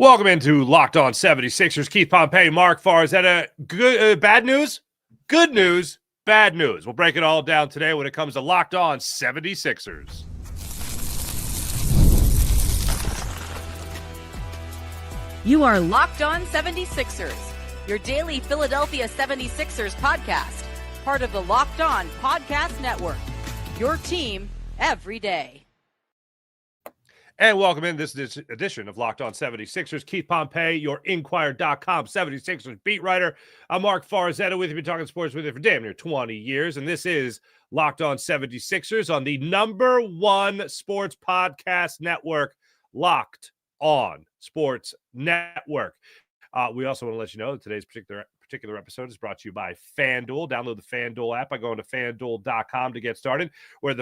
Welcome into Locked On 76ers. Keith Pompey, Marc Farzetta. Good, bad news, good news, bad news. We'll break it all down today when it comes to Locked On 76ers. You are Locked On 76ers, your daily Philadelphia 76ers podcast, part of the Locked On Podcast Network, your team every day. And welcome in this edition of Locked On 76ers. Keith Pompey, your Inquirer.com 76ers beat writer. I'm Marc Farzetta with you. Been talking sports with you for damn near 20 years. And this is Locked On 76ers on the #1 sports podcast network, Locked On Sports Network. We also want to let you know that today's particular episode is brought to you by FanDuel. Download the FanDuel app by going to FanDuel.com to get started. Where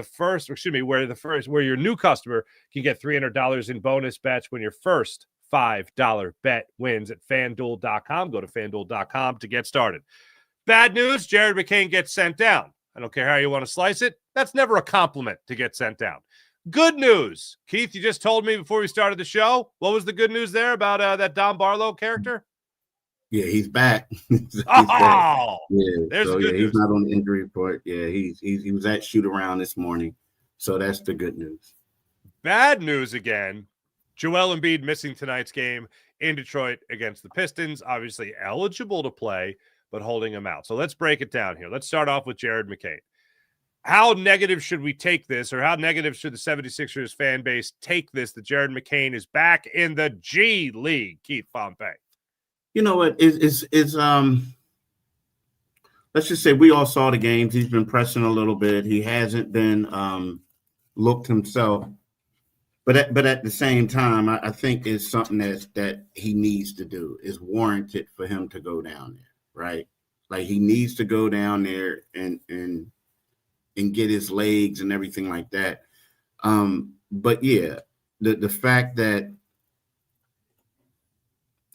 your new customer can get $300 in bonus bets when your first $5 bet wins at FanDuel.com. Go to FanDuel.com to get started. Bad news: Jared McCain gets sent down. I don't care how you want to slice it. That's never a compliment to get sent down. Good news, Keith. You just told me before we started the show. What was the good news there about that Dom Barlow character? Yeah, he's back. He's back. Yeah, there's the good news. He's not on the injury report. Yeah, he was at shoot around this morning, so that's the good news. Bad news again. Joel Embiid missing tonight's game in Detroit against the Pistons. Obviously eligible to play, but holding him out. So let's break it down here. Let's start off with Jared McCain. How negative should we take this, or how negative should the 76ers fan base take this that Jared McCain is back in the G-League, Keith Pompey? You know what? Let's just say we all saw the games. He's been pressing a little bit. He hasn't been looked himself. But at the same time, I think it's something that he needs to do. Is warranted for him to go down there, right? Like he needs to go down there and get his legs and everything like that. But yeah, the fact that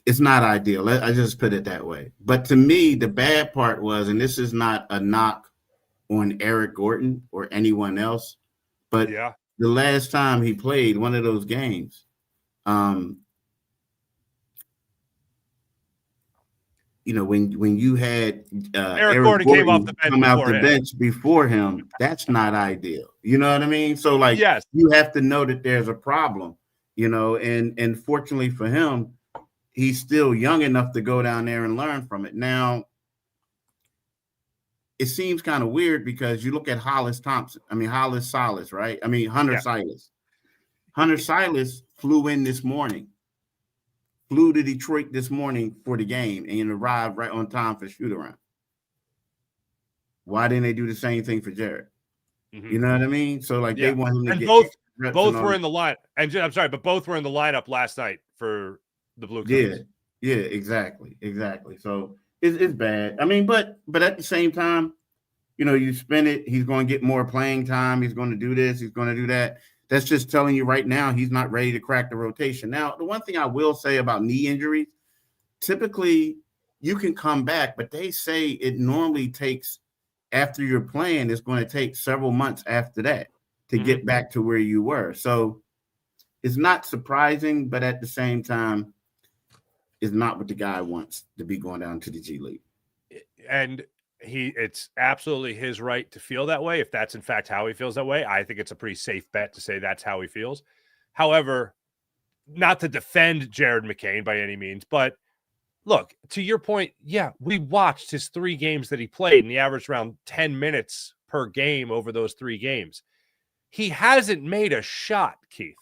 it's not ideal. I just put it that way. But to me, the bad part was, and this is not a knock on Eric Gordon or anyone else, but yeah, the last time he played one of those games, when you had Eric Gordon came off the bench come out the bench before him, that's not ideal. You know what I mean? So yes, you have to know that there's a problem, and fortunately for him, he's still young enough to go down there and learn from it. Now, it seems kind of weird because you look at Hollis, right? Hunter Silas. Hunter Silas flew in this morning, flew to Detroit this morning for the game and arrived right on time for shoot-around. Why didn't they do the same thing for Jared? Mm-hmm. You know what I mean? So, they want him to get both were in the line. And I'm sorry, but both were in the lineup last night for the Blue Coats. Yeah, exactly. So it's bad. But at the same time, you spin it. He's going to get more playing time. He's going to do this. He's going to do that. That's just telling you right now he's not ready to crack the rotation. Now, the one thing I will say about knee injuries, typically you can come back, but they say it normally takes, after you're playing, it's going to take several months after that to get back to where you were. So it's not surprising, but at the same time, is not what the guy wants to be going down to the G League. And it's absolutely his right to feel that way. If that's in fact how he feels that way, I think it's a pretty safe bet to say that's how he feels. However, not to defend Jared McCain by any means, but look, to your point, yeah, we watched his 3 games that he played and he averaged around 10 minutes per game over those 3 games. He hasn't made a shot, Keith.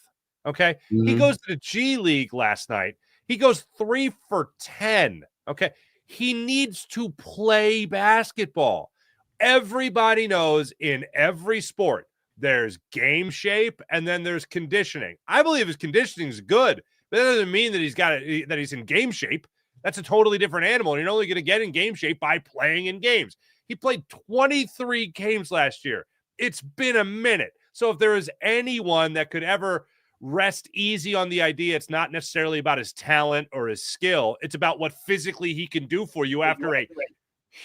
Okay. Mm-hmm. He goes to the G League last night. He goes 3 for 10. Okay. He needs to play basketball. Everybody knows in every sport, there's game shape and then there's conditioning. I believe his conditioning is good, but that doesn't mean that he's in game shape. That's a totally different animal. And you're only going to get in game shape by playing in games. He played 23 games last year. It's been a minute. So if there is anyone that could ever rest easy on the idea it's not necessarily about his talent or his skill, it's about what physically he can do for you after a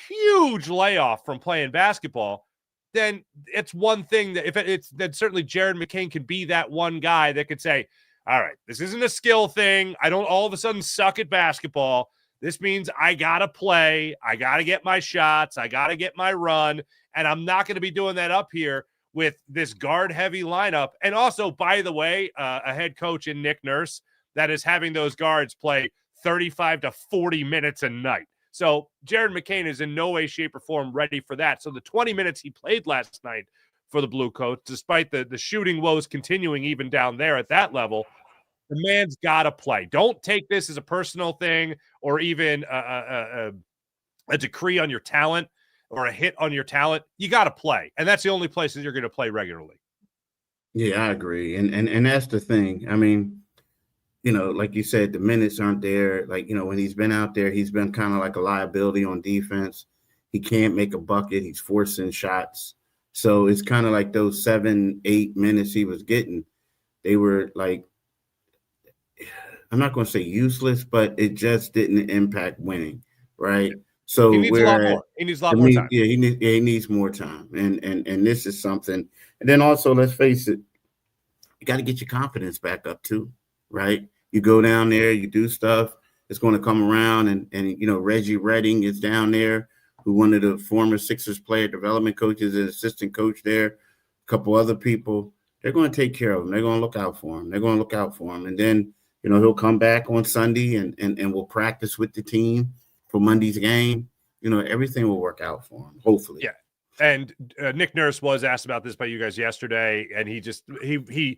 huge layoff from playing basketball, then it's one thing that then certainly Jared McCain can be that one guy that could say, all right, this isn't a skill thing. I don't all of a sudden suck at basketball. This means I got to play. I got to get my shots. I got to get my run. And I'm not going to be doing that up here with this guard-heavy lineup. And also, by the way, a head coach in Nick Nurse that is having those guards play 35 to 40 minutes a night. So Jared McCain is in no way, shape, or form ready for that. So the 20 minutes he played last night for the Blue Coats, despite the shooting woes continuing even down there at that level, the man's got to play. Don't take this as a personal thing or even a decree on your talent or a hit on your talent. You got to play. And that's the only places you're going to play regularly. Yeah, I agree. And that's the thing. I mean, you know, like you said, the minutes aren't there. Like, you know, when he's been out there, he's been kind of like a liability on defense. He can't make a bucket. He's forcing shots. So it's kind of like those 7-8 minutes he was getting. They were like, I'm not going to say useless, but it just didn't impact winning, right? So he needs a lot more. He needs a lot more time. Yeah, he needs more time, and this is something. And then also, let's face it, you got to get your confidence back up too, right? You go down there, you do stuff. It's going to come around, and you know Reggie Redding is down there, who one of the former Sixers player development coaches and assistant coach there, a couple other people. They're going to take care of him. They're going to look out for him. And then, you know, he'll come back on Sunday and we'll practice with the team for Monday's game. You know, everything will work out for him, hopefully. Yeah. And Nick Nurse was asked about this by you guys yesterday, and he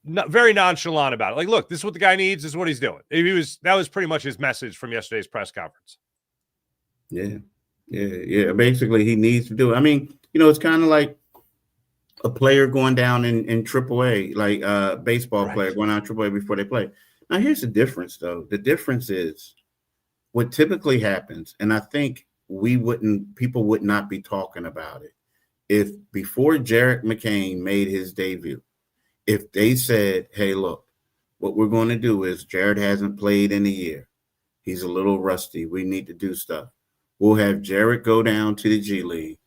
very nonchalant about it. Like, look, this is what the guy needs. This is what he's doing. That was pretty much his message from yesterday's press conference. Yeah. Basically, he needs to do it. I mean, you know, it's kind of like a player going down in AAA, like a baseball player going down AAA before they play. Now, here's the difference, though. The difference is what typically happens, and I think people would not be talking about it. If before Jared McCain made his debut, if they said, hey, look, what we're going to do is Jared hasn't played in a year. He's a little rusty. We need to do stuff. We'll have Jared go down to the G-League.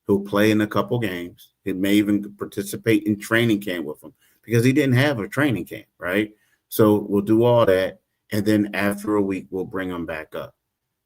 He'll play in a couple games. He may even participate in training camp with them because he didn't have a training camp, right? So we'll do all that, and then after a week, we'll bring him back up.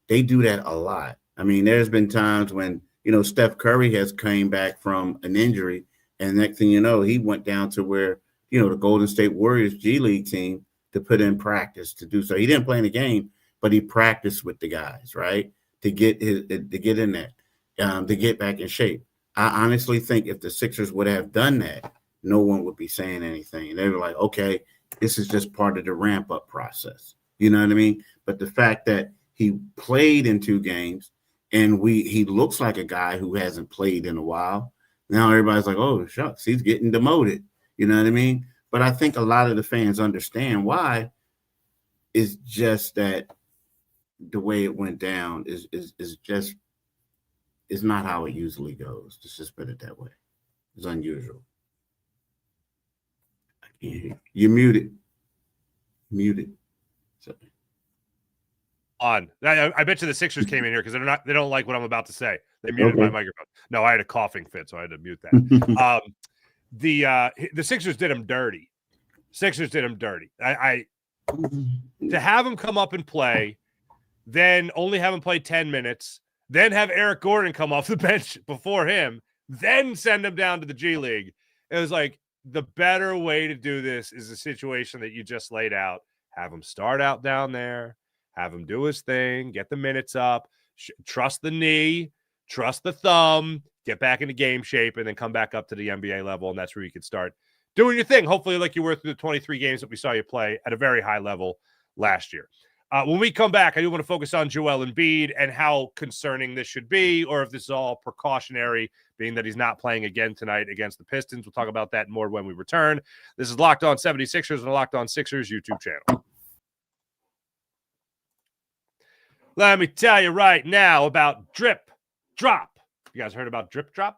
They do that a lot. I mean, there's been times when, you know, Steph Curry has came back from an injury, and next thing you know, he went down to where, you know, the Golden State Warriors G-League team to put in practice to do so. He didn't play in the game, but he practiced with the guys, right, to get in that. To get back in shape. I honestly think if the Sixers would have done that, no one would be saying anything. They were like, okay, this is just part of the ramp-up process. You know what I mean? But the fact that he played in 2 games and he looks like a guy who hasn't played in a while, now everybody's like, oh, shucks, he's getting demoted. You know what I mean? But I think a lot of the fans understand why. It's just that the way it went down is just – it's not how it usually goes. Let's just put it that way. It's unusual. I can't hear you. You're muted. Muted. Sorry. On. I bet you the Sixers came in here because they don't like what I'm about to say. They muted my microphone. No, I had a coughing fit, so I had to mute that. The Sixers did him dirty. I to have him come up and play, then only have him play 10 minutes. Then have Eric Gordon come off the bench before him, then send him down to the G League. It was like the better way to do this is the situation that you just laid out. Have him start out down there, have him do his thing, get the minutes up, trust the knee, trust the thumb, get back into game shape, and then come back up to the NBA level. And that's where you can start doing your thing. Hopefully like you were through the 23 games that we saw you play at a very high level last year. When we come back, I do want to focus on Joel Embiid and how concerning this should be, or if this is all precautionary, being that he's not playing again tonight against the Pistons. We'll talk about that more when we return. This is Locked On 76ers and the Locked On Sixers YouTube channel. Let me tell you right now about DripDrop. You guys heard about DripDrop?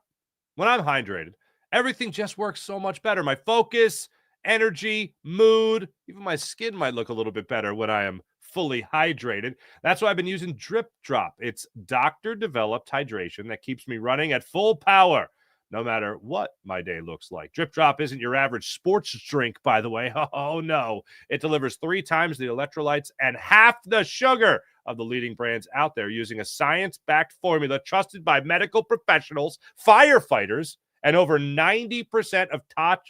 When I'm hydrated, everything just works so much better. My focus, energy, mood, even my skin might look a little bit better when I am fully hydrated. That's why I've been using DripDrop. It's doctor-developed hydration that keeps me running at full power. no matter what my day looks like. Drip Drop isn't your average sports drink, by the way. Oh, no. It delivers 3 times the electrolytes and half the sugar of the leading brands out there using a science-backed formula trusted by medical professionals, firefighters, and over 90% of top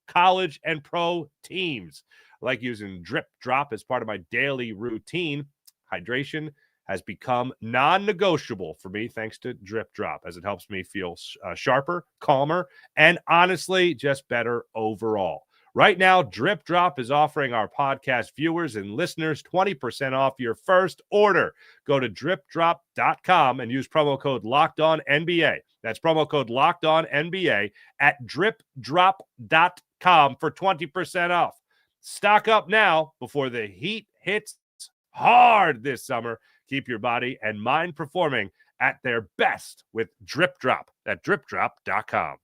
college and pro teams. I like using Drip Drop as part of my daily routine. Hydration has become non-negotiable for me thanks to Drip Drop, as it helps me feel sharper, calmer, and honestly, just better overall. Right now, Drip Drop is offering our podcast viewers and listeners 20% off your first order. Go to DripDrop.com and use promo code LOCKEDONNBA. That's promo code LOCKEDONNBA at DripDrop.com for 20% off. Stock up now before the heat hits hard this summer. Keep your body and mind performing at their best with Drip Drop at DripDrop.com.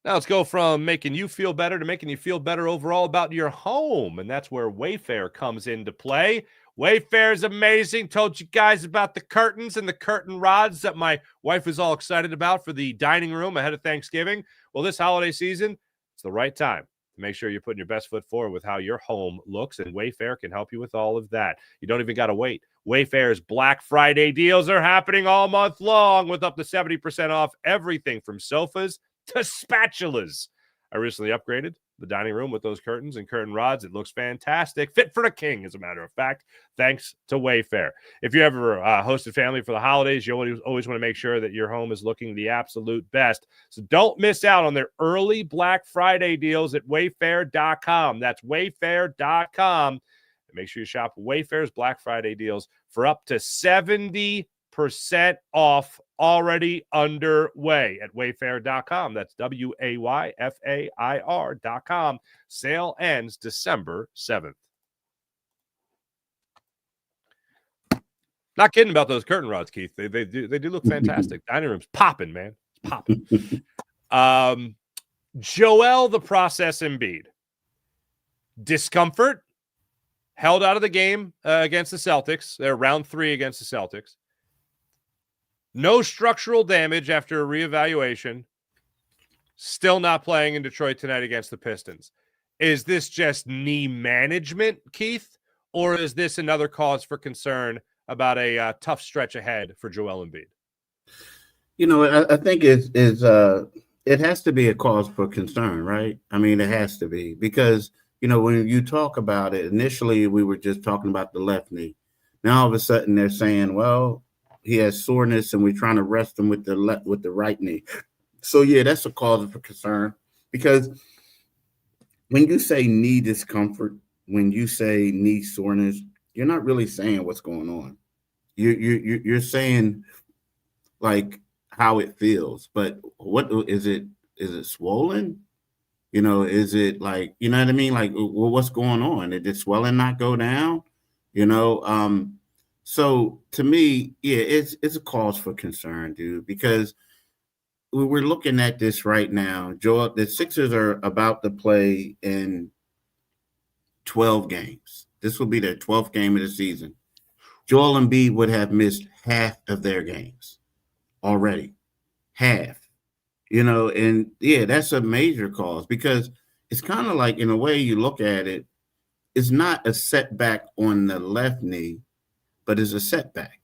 Now let's go from making you feel better to making you feel better overall about your home, and that's where Wayfair comes into play. Wayfair is amazing. Told you guys about the curtains and the curtain rods that my wife was all excited about for the dining room ahead of Thanksgiving. Well, this holiday season, it's the right time to make sure you're putting your best foot forward with how your home looks, and Wayfair can help you with all of that. You don't even got to wait. Wayfair's Black Friday deals are happening all month long with up to 70% off everything from sofas to spatulas. I recently upgraded the dining room with those curtains and curtain rods. It looks fantastic. Fit for the king, as a matter of fact, thanks to Wayfair. If you ever hosted family for the holidays, you always want to make sure that your home is looking the absolute best. So don't miss out on their early Black Friday deals at Wayfair.com. That's Wayfair.com. And make sure you shop Wayfair's Black Friday deals for up to 70% off already underway at Wayfair.com. That's Wayfair.com. Sale ends December 7th. Not kidding about those curtain rods, Keith. They do look fantastic. Dining room's popping, man. It's popping. Joel the Process Embiid. Discomfort. Held out of the game against the Celtics. They're round 3 against the Celtics. No structural damage after a reevaluation. Still not playing in Detroit tonight against the Pistons. Is this just knee management, Keith? Or is this another cause for concern about a tough stretch ahead for Joel Embiid? You know, I think it has to be a cause for concern, right? I mean, it has to be because, you know, when you talk about it, initially we were just talking about the left knee. Now all of a sudden they're saying, well, he has soreness and we're trying to rest him with the right knee. So, yeah, that's a cause for concern because when you say knee discomfort, when you say knee soreness, you're not really saying what's going on. You're saying like how it feels, but what is it? Is it swollen? You know, is it like, you know what I mean? Like, well, what's going on? Did swelling not go down? You know, so to me, yeah, it's a cause for concern, dude, because we're looking at this right now. Joel, the Sixers are about to play in 12 games. This will be their 12th game of the season. Joel Embiid would have missed half of their games already. Half. You know, and yeah, that's a major cause because it's kind of like, in a way you look at it, it's not a setback on the left knee, but it's a setback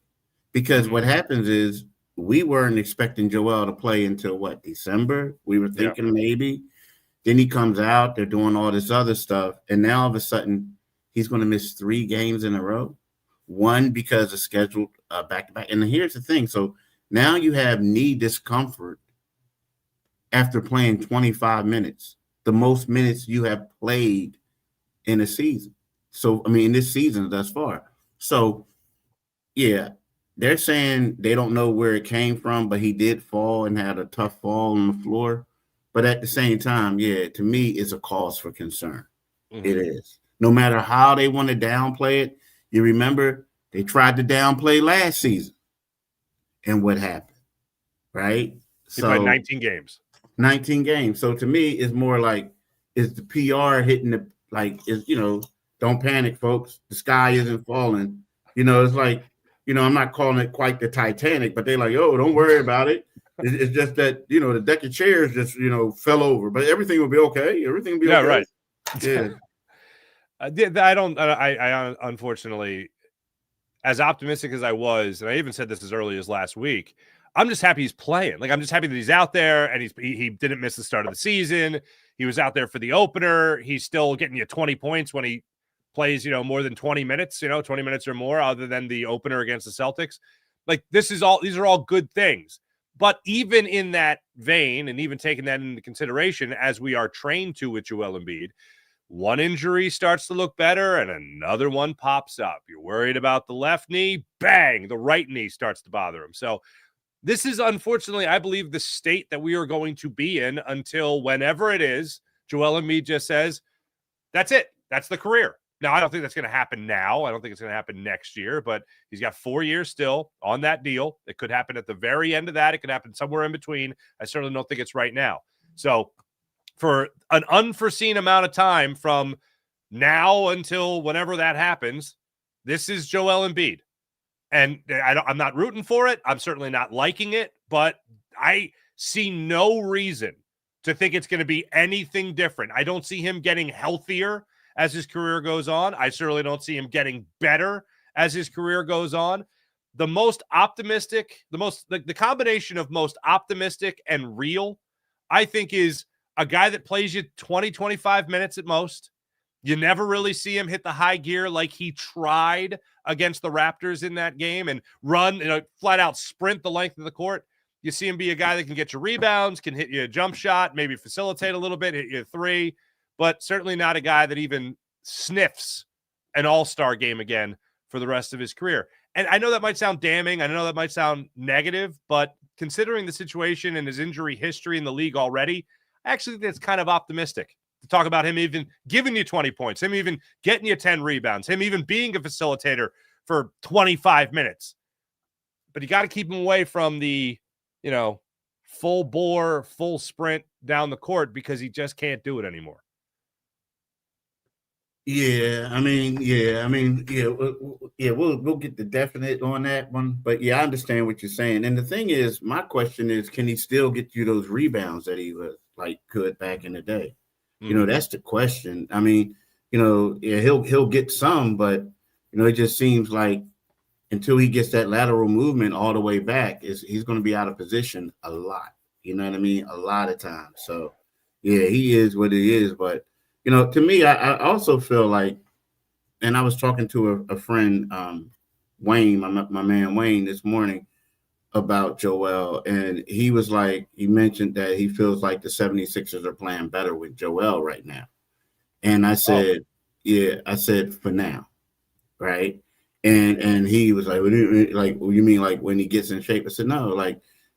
because what happens is we weren't expecting Joel to play until what, December? We were thinking maybe. Then he comes out, they're doing all this other stuff. And now all of a sudden he's going to miss 3 games in a row. One because of scheduled back-to-back. And here's the thing. So now you have knee discomfort after playing 25 minutes, the most minutes you have played in a season. So, I mean, this season thus far. So, yeah, they're saying they don't know where it came from, but he did fall and had a tough fall on the floor. But at the same time, yeah, to me, it's a cause for concern. Mm-hmm. It is. No matter how they want to downplay it, you remember they tried to downplay last season. And what happened, right? He played 19 games. 19 games. So to me, it's more like, is the PR hitting the, like, is, you know, don't panic, folks. The sky isn't falling. You know, it's like, I'm not calling it quite the Titanic, but they're like, oh, don't worry about it. It's just that, the deck of chairs just, fell over, but everything will be okay. Everything will be okay. Right. Yeah. I unfortunately, as optimistic as I was, and I even said this as early as last week, I'm just happy he's playing. Like, I'm just happy that he's out there, and he didn't miss the start of the season. He was out there for the opener. He's still getting you 20 points when he plays, more than 20 minutes, 20 minutes or more, other than the opener against the Celtics. Like, these are all good things. But even in that vein, and even taking that into consideration, as we are trained to with Joel Embiid, one injury starts to look better and another one pops up. You're worried about the left knee, bang, the right knee starts to bother him. So this is, unfortunately, I believe, the state that we are going to be in until whenever it is, Joel Embiid just says, that's it. That's the career. Now, I don't think that's going to happen now. I don't think it's going to happen next year, but he's got 4 years still on that deal. It could happen at the very end of that. It could happen somewhere in between. I certainly don't think it's right now. So for an unforeseen amount of time from now until whenever that happens, this is Joel Embiid. And I'm not rooting for it. I'm certainly not liking it, but I see no reason to think it's going to be anything different. I don't see him getting healthier as his career goes on. I certainly don't see him getting better as his career goes on. The most optimistic, the combination of most optimistic and real, I think, is a guy that plays you 20, 25 minutes at most. You never really see him hit the high gear like he tried against the Raptors in that game and run, flat out sprint the length of the court. You see him be a guy that can get you rebounds, can hit you a jump shot, maybe facilitate a little bit, hit you a three, but certainly not a guy that even sniffs an all-star game again for the rest of his career. And I know that might sound damning. I know that might sound negative, but considering the situation and his injury history in the league already, I actually think that's kind of optimistic to talk about him even giving you 20 points, him even getting you 10 rebounds, him even being a facilitator for 25 minutes. But you got to keep him away from the, full bore, full sprint down the court because he just can't do it anymore. We'll get the definite on that one. But yeah, I understand what you're saying. And the thing is, my question is, can he still get you those rebounds that he was good back in the day? Mm-hmm. That's the question. I mean, he'll get some, but it just seems like until he gets that lateral movement all the way back, he's going to be out of position a lot. You know what I mean? A lot of times. So yeah, he is what he is, but to me, I also feel like, and I was talking to a friend, Wayne, my man Wayne, this morning about Joel, and he mentioned that he feels like the 76ers are playing better with Joel right now. And I said, I said for now, right? And he was like, what do you mean like when he gets in shape? I said, no,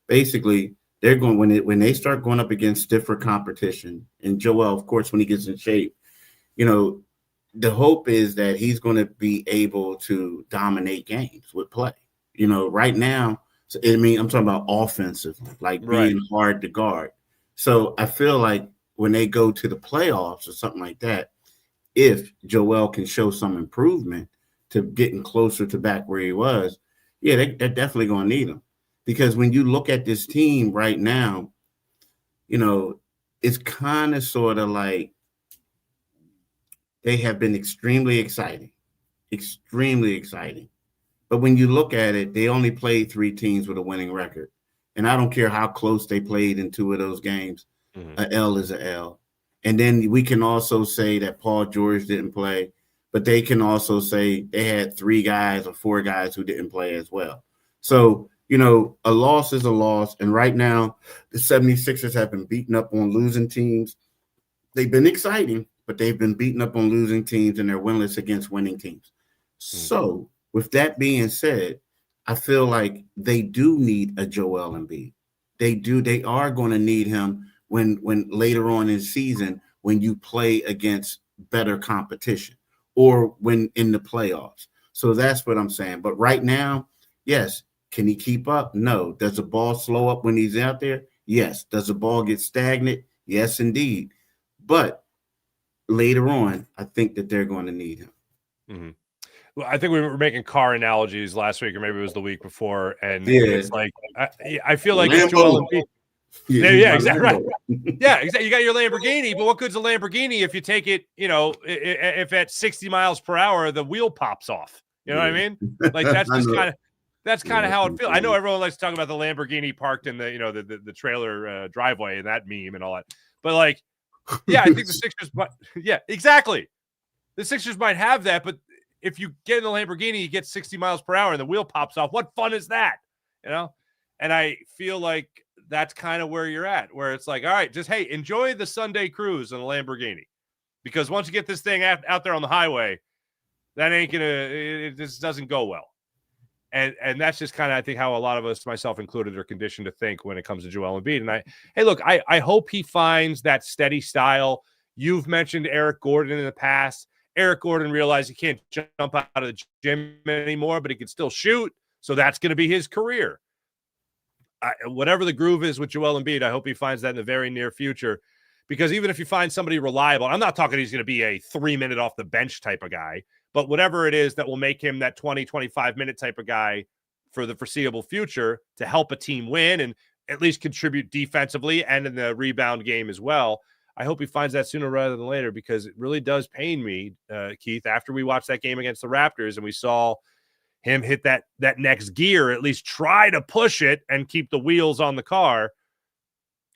basically they're going when they start going up against stiffer competition, and Joel, of course, when he gets in shape, the hope is that he's going to be able to dominate games with play. Right now, I'm talking about offensively, being hard to guard. So I feel like when they go to the playoffs or something like that, if Joel can show some improvement to getting closer to back where he was, they're definitely going to need him. Because when you look at this team right now, it's kind of sort of like they have been extremely exciting. But when you look at it, they only played 3 teams with a winning record. And I don't care how close they played in 2 of those games. Mm-hmm. A L is a L. And then we can also say that Paul George didn't play, but they can also say they had 3 guys or 4 guys who didn't play as well. So, a loss is a loss. And right now, the 76ers have been beaten up on losing teams. They've been exciting, but they've been beaten up on losing teams, and they're winless against winning teams. Mm-hmm. So with that being said, I feel like they do need a Joel Embiid. They are going to need him when later on in the season, when you play against better competition or when in the playoffs. So that's what I'm saying. But right now, yes. Can he keep up? No. Does the ball slow up when he's out there? Yes. Does the ball get stagnant? Yes, indeed. But later on, I think that they're going to need him. Mm-hmm. Well, I think we were making car analogies last week, or maybe it was the week before, and Yeah. it's like I feel like Lambo. it's Joel Embiid. Yeah, exactly. Right. Lambo. Yeah, exactly. You got your Lamborghini, but what good's a Lamborghini if you take it, if at 60 miles per hour the wheel pops off? You know what I mean? Like that's just kind of how it feels. I know everyone likes to talk about the Lamborghini parked in the the trailer driveway and that meme and all that, but like, yeah, I think the Sixers. But yeah, exactly. The Sixers might have that, but if you get in the Lamborghini, you get 60 miles per hour and the wheel pops off. What fun is that? And I feel like that's kind of where you're at, where it's like, all right, just, hey, enjoy the Sunday cruise in a Lamborghini, because once you get this thing out there on the highway, that ain't going to, it just doesn't go well. And that's just kind of, I think, how a lot of us, myself included, are conditioned to think when it comes to Joel Embiid. And I hope he finds that steady style. You've mentioned Eric Gordon in the past. Eric Gordon realized he can't jump out of the gym anymore, but he can still shoot. So that's going to be his career. Whatever the groove is with Joel Embiid, I hope he finds that in the very near future. Because even if you find somebody reliable, I'm not talking he's going to be a 3-minute off the bench type of guy, but whatever it is that will make him that 20, 25-minute type of guy for the foreseeable future to help a team win and at least contribute defensively and in the rebound game as well. I hope he finds that sooner rather than later, because it really does pain me, Keith, after we watched that game against the Raptors and we saw him hit that next gear, at least try to push it and keep the wheels on the car.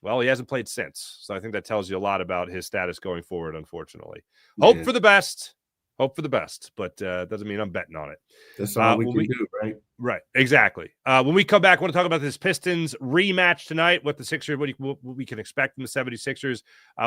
Well, he hasn't played since. So I think that tells you a lot about his status going forward, unfortunately. Hope for the best. Hope for the best, but doesn't mean I'm betting on it. That's all we can do, right? Right, exactly. When we come back, I want to talk about this Pistons rematch tonight, what the Sixers, what we can expect from the 76ers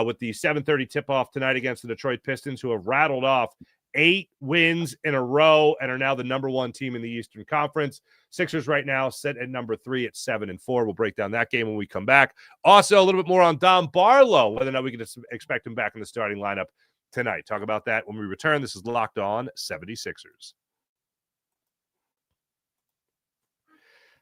with the 7:30 tip-off tonight against the Detroit Pistons, who have rattled off 8 wins in a row and are now the number 1 team in the Eastern Conference. Sixers right now sit at number 3 at 7-4. We'll break down that game when we come back. Also, a little bit more on Dom Barlow, whether or not we can expect him back in the starting lineup tonight. Talk about that when we return. This is Locked On 76ers.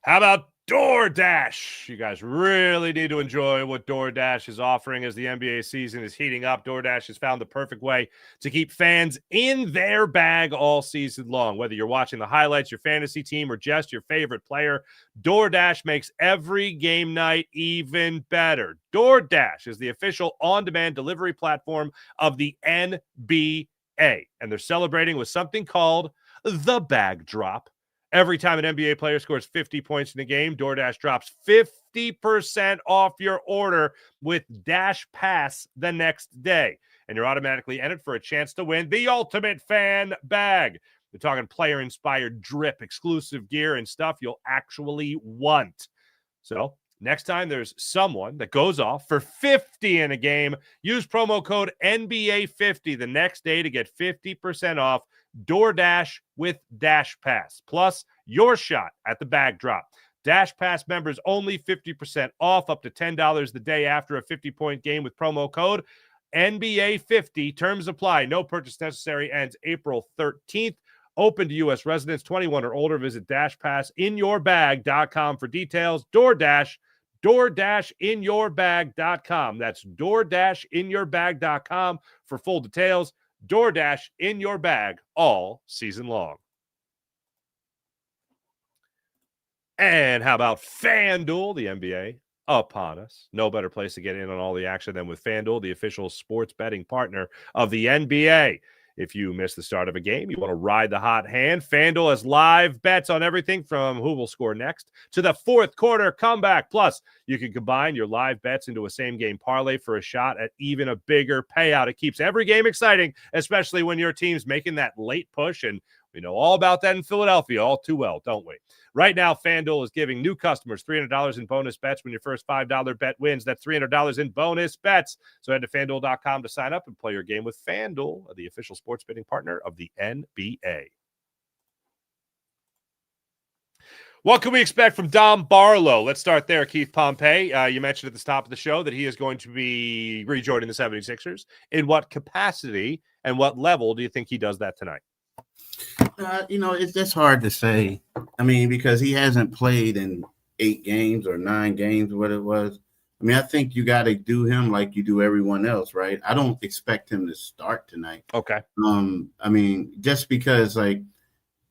How about DoorDash? You guys really need to enjoy what DoorDash is offering as the NBA season is heating up. DoorDash has found the perfect way to keep fans in their bag all season long. Whether you're watching the highlights, your fantasy team, or just your favorite player, DoorDash makes every game night even better. DoorDash is the official on-demand delivery platform of the NBA, and they're celebrating with something called the Bag Drop. Every time an NBA player scores 50 points in a game, DoorDash drops 50% off your order with Dash Pass the next day. And you're automatically entered for a chance to win the ultimate fan bag. We're talking player-inspired drip, exclusive gear, and stuff you'll actually want. So next time there's someone that goes off for 50 in a game, use promo code NBA50 the next day to get 50% off DoorDash with Dash Pass, plus your shot at the bag drop. Dash Pass members only 50% off, up to $10 the day after a 50-point game with promo code NBA50. Terms apply. No purchase necessary. Ends April 13th. Open to U.S. residents 21 or older. Visit DashPassInYourBag.com for details. DoorDash, DoorDashInYourBag.com. That's DoorDashInYourBag.com for full details. DoorDash in your bag all season long. And how about FanDuel, the NBA upon us? No better place to get in on all the action than with FanDuel, the official sports betting partner of the NBA. If you miss the start of a game, you want to ride the hot hand, FanDuel has live bets on everything from who will score next to the fourth quarter comeback. Plus, you can combine your live bets into a same-game parlay for a shot at even a bigger payout. It keeps every game exciting, especially when your team's making that late push, and we know all about that in Philadelphia all too well, don't we? Right now, FanDuel is giving new customers $300 in bonus bets when your first $5 bet wins. That's $300 in bonus bets. So head to FanDuel.com to sign up and play your game with FanDuel, the official sports betting partner of the NBA. What can we expect from Dom Barlow? Let's start there, Keith Pompey. You mentioned at the top of the show that he is going to be rejoining the 76ers. In what capacity and what level do you think he does that tonight? It's just hard to say. I mean, because he hasn't played in 8 games or 9 games, what it was. I mean, I think you got to do him like you do everyone else, right? I don't expect him to start tonight. Okay. I mean, just because, like,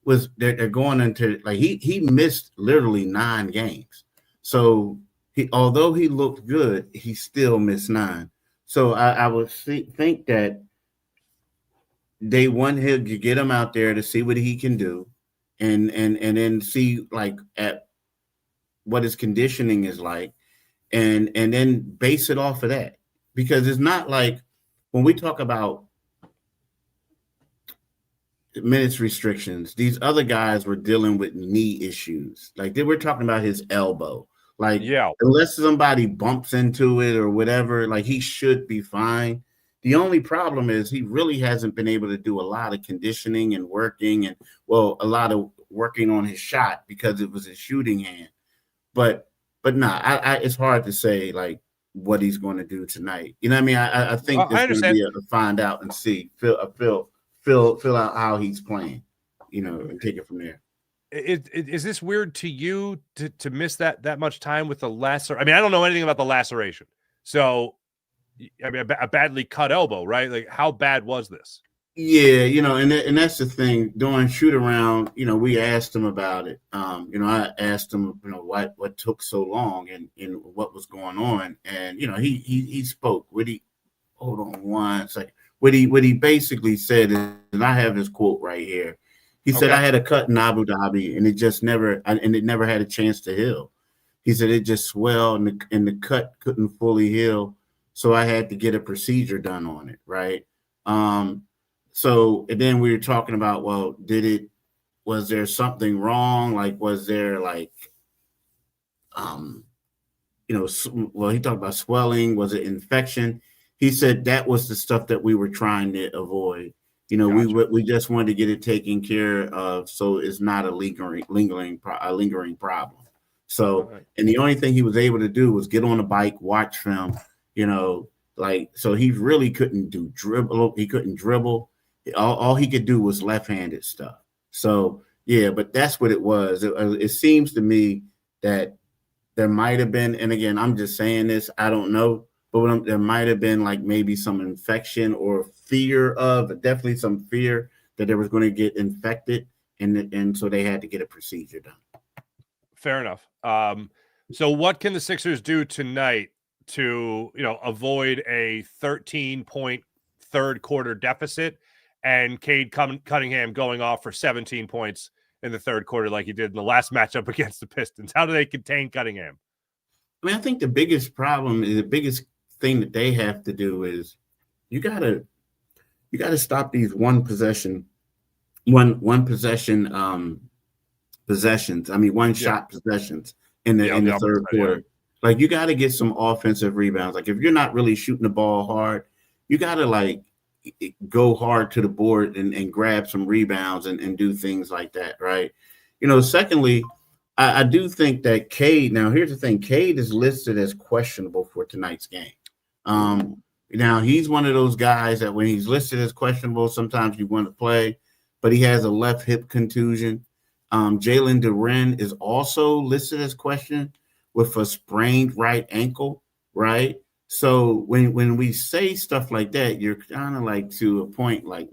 was they're going into like he missed literally 9 games. So although he looked good, he still missed 9. So I would think that they want him to get him out there to see what he can do, and then see like at what his conditioning is like, and then base it off of that, because it's not like when we talk about minutes restrictions, these other guys were dealing with knee issues. Like they were talking about his elbow. Like, unless somebody bumps into it or whatever, like he should be fine. The only problem is he really hasn't been able to do a lot of conditioning and working, and a lot of working on his shot because it was his shooting hand. But it's hard to say like what he's going to do tonight. You know what I mean? I think it's going to be a find out and see, fill out how he's playing, you know, and take it from there. Is this weird to you to miss that much time with the laceration? I mean, I don't know anything about the laceration. So, I mean, a badly cut elbow, right? Like, how bad was this? Yeah, you know, and that's the thing. During shoot around, you know, we asked him about it. You know, I asked him, you know, what took so long and what was going on. And, you know, he spoke. Hold on one second. What he basically said is, and I have his quote right here. He said, I had a cut in Abu Dhabi and it never had a chance to heal. He said it just swelled and the cut couldn't fully heal. So I had to get a procedure done on it. Right. So, and then we were talking about, well, was there something wrong? Like, was there like, you know, well, he talked about swelling. Was it infection? He said that was the stuff that we were trying to avoid. You know, we just wanted to get it taken care of, so it's not a lingering problem. So, and the only thing he was able to do was get on a bike, watch film. You know, like, so he really couldn't do dribble. He couldn't dribble. All he could do was left-handed stuff. So yeah, but that's what it was. It seems to me that there might have been, and again, I'm just saying this, I don't know. But there might have been like maybe some infection or definitely some fear that they was going to get infected, and so they had to get a procedure done. Fair enough. So what can the Sixers do tonight to, you know, avoid a 13-point third quarter deficit and Cade Cunningham going off for 17 points in the third quarter like he did in the last matchup against the Pistons? How do they contain Cunningham? I mean, I think the biggest thing that they have to do is you gotta stop these one possession possessions. I mean, shot possessions in the third quarter. Yeah. Like, you got to get some offensive rebounds. Like, if you're not really shooting the ball hard, you got to like go hard to the board and grab some rebounds and do things like that, right? You know, secondly, I do think that Cade, now here's the thing, Cade is listed as questionable for tonight's game. Now he's one of those guys that when he's listed as questionable, sometimes you want to play, but he has a left hip contusion. Jalen Duren is also listed as question with a sprained right ankle, right? So when we say stuff like that, you're kind of like to a point like,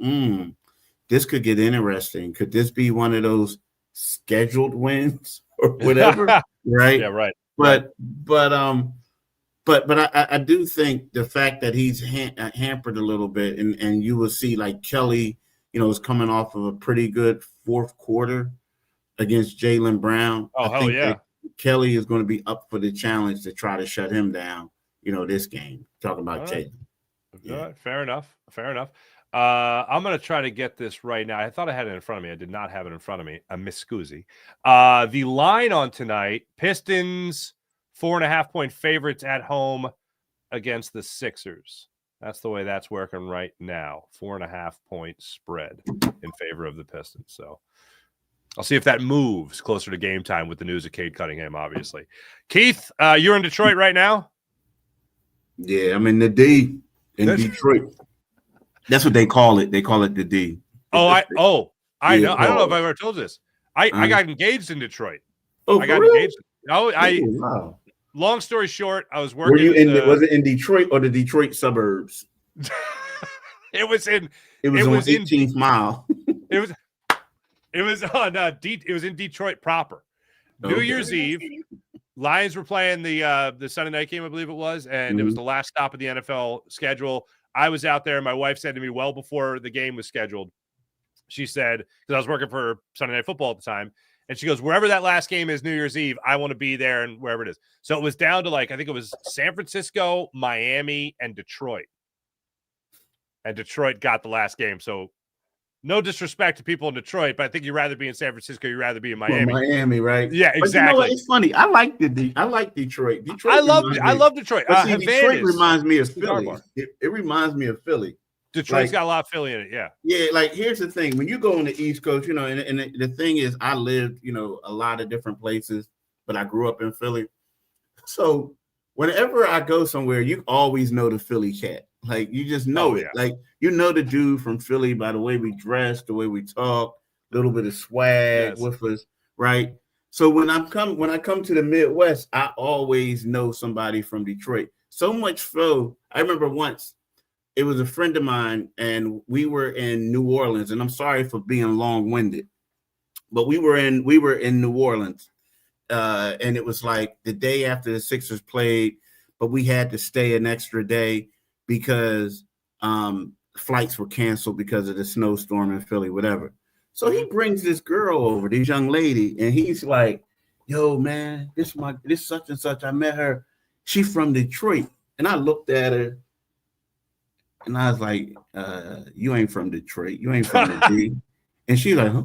this could get interesting. Could this be one of those scheduled wins or whatever? Right? Yeah, right. But I do think the fact that he's hampered a little bit, and you will see like Kelly, you know, is coming off of a pretty good fourth quarter against Jaylen Brown. Oh, hell yeah. Kelly is going to be up for the challenge to try to shut him down, you know, this game. Talking about Jaylen. Yeah. Fair enough. I'm going to try to get this right now. I thought I had it in front of me. I did not have it in front of me. Mi scusi. The line on tonight, Pistons 4.5-point favorites at home against the Sixers. That's the way that's working right now. 4.5-point spread in favor of the Pistons. So I'll see if that moves closer to game time with the news of Cade Cunningham, obviously. Keith, you're in Detroit right now? Yeah, I'm in the D in Detroit. That's what they call it. They call it the D. I know. I don't know if I've ever told this. I got engaged in Detroit. Oh, I got engaged. Wow. Long story short, I was working. Were you was it in Detroit or the Detroit suburbs? It was on 18th mile. It It was on it was in Detroit proper. New Year's Eve. Lions were playing the Sunday night game, I believe it was, and it was the last stop of the NFL schedule. I was out there. My wife said to me well before the game was scheduled, she said, because I was working for Sunday Night Football at the time, and she goes, wherever that last game is New Year's Eve, I want to be there and wherever it is. So it was down to I think it was San Francisco, Miami, and Detroit. And Detroit got the last game. So no disrespect to people in Detroit, but I think you'd rather be in San Francisco. You'd rather be in Miami. Well, Miami, right? Yeah, but exactly. You know what? It's funny. I like Detroit. I love Detroit. See, Detroit reminds me of Philly. It reminds me of Philly. Detroit's got a lot of Philly in it. Yeah. Yeah. Here's the thing. When you go on the East Coast, and the thing is, I lived, a lot of different places, but I grew up in Philly. So whenever I go somewhere, you always know the Philly cat. You just know it. Yeah. The dude from Philly by the way we dress, the way we talk, a little bit of swag with us, right? So when I come to the Midwest, I always know somebody from Detroit. So much so, I remember once it was a friend of mine, and we were in New Orleans. And I'm sorry for being long-winded, but we were in New Orleans, and it was the day after the Sixers played, but we had to stay an extra day because flights were canceled because of the snowstorm in Philly, whatever. So he brings this girl over, this young lady, and he's like, yo, man, this such and such. I met her. She's from Detroit. And I looked at her, and I was like, you ain't from Detroit. You ain't from the D. And she's like, huh?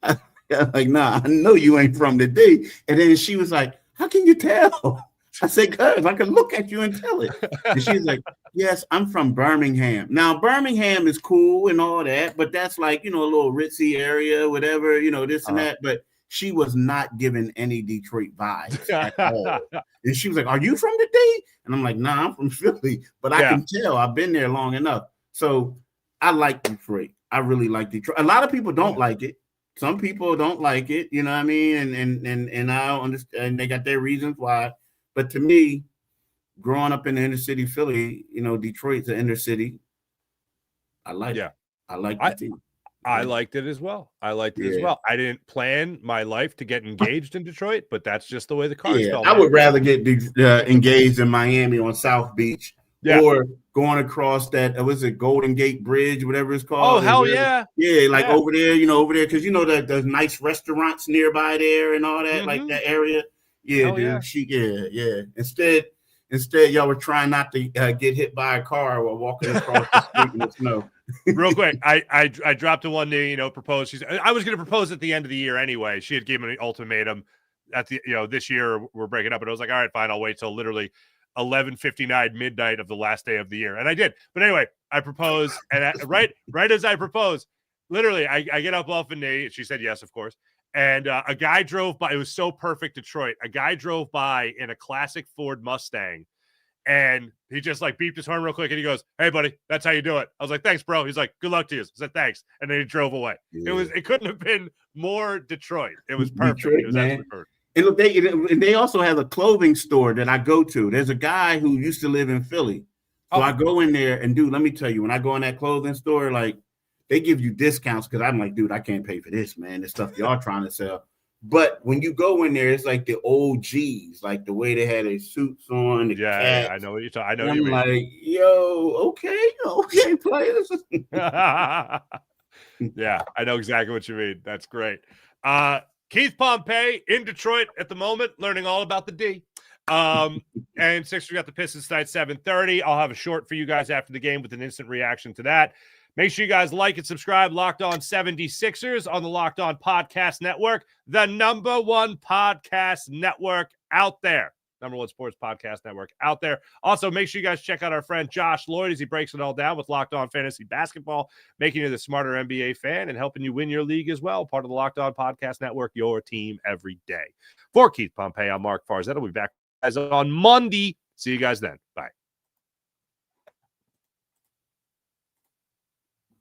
I was like, nah, I know you ain't from the D. And then she was like, how can you tell? I said, because I can look at you and tell it. And she's like, yes, I'm from Birmingham. Now, Birmingham is cool and all that, but that's a little ritzy area, whatever, this and that. But she was not giving any Detroit vibes at all. And she was like, are you from the D? And I'm like, nah, I'm from Philly. But I can tell. I've been there long enough. So I like Detroit. I really like Detroit. A lot of people don't like it. Some people don't like it, you know what I mean? And I don't understand. They got their reasons why. But to me, growing up in the inner city Philly, Detroit's the inner city. I like it. I like the team. I liked it as well. I didn't plan my life to get engaged in Detroit, but that's just the way the cards fell. I would rather get engaged in Miami on South Beach or going across that, was it Golden Gate Bridge, whatever it's called. Oh, hell yeah. Yeah, over there, because that there's nice restaurants nearby there and all that, like that area. Yeah, hell dude. Yeah. Instead, y'all were trying not to get hit by a car while walking across the street in the snow. Real quick, I dropped to one knee, proposed. I was going to propose at the end of the year anyway. She had given an ultimatum at the, this year we're breaking up, and I was like, all right, fine, I'll wait till literally 11:59 midnight of the last day of the year, and I did. But anyway, I proposed, and right as I proposed, literally, I get up off a knee. She said yes, of course. And a guy drove by. It was so perfect, Detroit. A guy drove by in a classic Ford Mustang, and he just beeped his horn real quick, and he goes, "Hey, buddy, that's how you do it." I was like, "Thanks, bro." He's like, "Good luck to you." I said, "Thanks," and then he drove away. Yeah. It couldn't have been more Detroit. It was perfect. Detroit, it was absolutely perfect. And look, they also have a clothing store that I go to. There's a guy who used to live in Philly, so I go in there, and dude, let me tell you, when I go in that clothing store, they give you discounts because I'm like, dude, I can't pay for this, man. The stuff y'all trying to sell. But when you go in there, it's like the OGs, the way they had their suits on. Yeah, I know what you're talking. I know I'm you mean. Like, yo, okay, players. Yeah, I know exactly what you mean. That's great. Keith Pompey in Detroit at the moment, learning all about the D. And Sixers got the Pistons tonight, 7:30. I'll have a short for you guys after the game with an instant reaction to that. Make sure you guys like and subscribe. Locked On 76ers on the Locked On Podcast Network, the #1 podcast network out there. #1 sports podcast network out there. Also, make sure you guys check out our friend Josh Lloyd as he breaks it all down with Locked On Fantasy Basketball, making you the smarter NBA fan and helping you win your league as well. Part of the Locked On Podcast Network, your team every day. For Keith Pompey, I'm Marc Farzetta. We'll be back as on Monday. See you guys then. Bye.